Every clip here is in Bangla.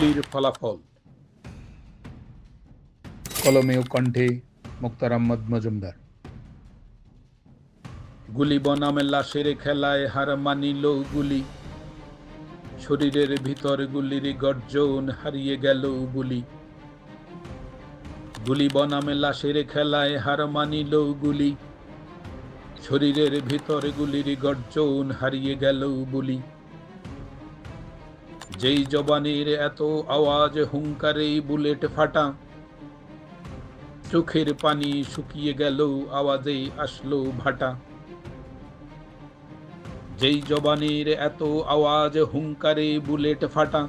গুলির ফলাফল। কলমে ও কণ্ঠে মুক্তার আহমদ মজুমদার। গুলি বনামে লাশের খেলায় হার মানিল গুলি, শরীরের ভিতর গুলির গর্জন হারিয়ে গেল বুলি। গুলি বনামে লাশের খেলায় হার মানিল গুলি, শরীরের ভিতর গুলির গর্জন হারিয়ে গেল বুলি। যেই জবানের এত আওয়াজ হুঙ্কারে বুলেট ফাটা, চোখের পানি শুকিয়ে গেল আওয়াজে আসলো ভাটা। যেই জবানের এত আওয়াজ হুঙ্কারে বুলেট ফাটা,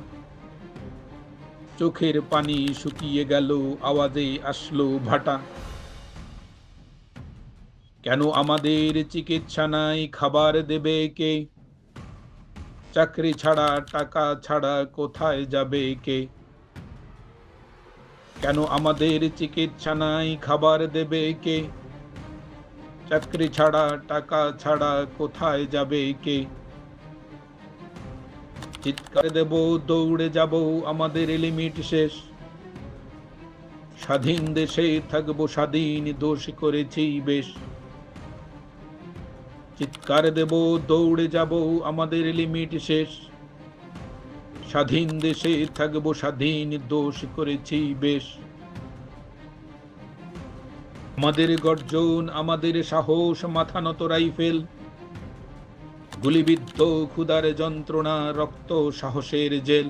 চোখের পানি শুকিয়ে গেল আওয়াজে আসলো ভাটা। কেন আমাদের চিকিৎসা নাই, খাবার দেবে কে? চাকরি ছাড়া টাকা ছাড়া কোথায় যাবে কে? কেন আমাদের চিকিৎসা নাই, খাবার দেবে কে? চাকরি ছাড়া টাকা ছাড়া কোথায় যাবে কে? চিৎকার দেব, দৌড়ে যাব, আমাদের লিমিট শেষ। স্বাধীন দেশে থাকবো স্বাধীন, দোষ করেছি বেশ। চিৎকার দেব, দৌড়ে যাব, আমাদের লিমিট শেষ। স্বাধীন দেশে থাকবো স্বাধীন, দোষ করেছি বেশ। আমাদের গর্জন, আমাদের সাহস, মাথা নত রাইফেল। গুলিবিদ্ধ ক্ষুধার যন্ত্রণা, রক্ত সাহসের জেল।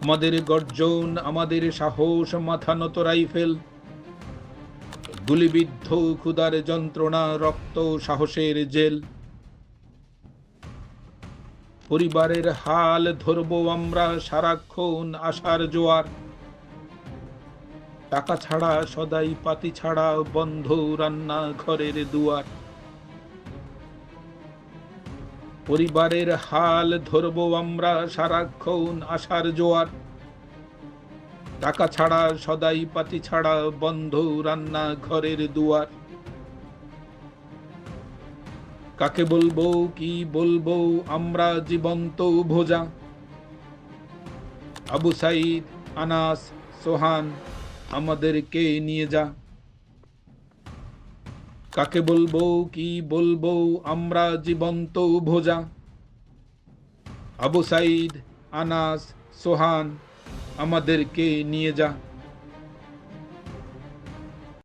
আমাদের গর্জন, আমাদের সাহস, মাথা নত রাইফেল। গুলিবিদ্ধ ক্ষুধার যন্ত্রণা, রক্ত সাহসের জেল। পরিবারের হাল ধরবো আমরা সারাক্ষণ আশার জোয়ার। টাকা ছাড়া সদাই পাতি ছাড়া বন্ধ রান্না ঘরের দুয়ার। পরিবারের হাল ধরবো আমরা সারাক্ষণ আশার জোয়ার। টাকা ছাড়া সদাই পাতি ছাড়া বন্ধ রান্না ঘরের দুয়ার। কাকে বলবো কি বলবো আমরা জীবন্ত ভোজা। আবু সাইদ, আনাস, সোহান আমাদেরকে নিয়ে যা। কাকে বলবো কি বলবো আমরা জীবন্ত ভোজা। আবু সাইদ, আনাস, সোহান আমাদেরকে নিয়ে যা।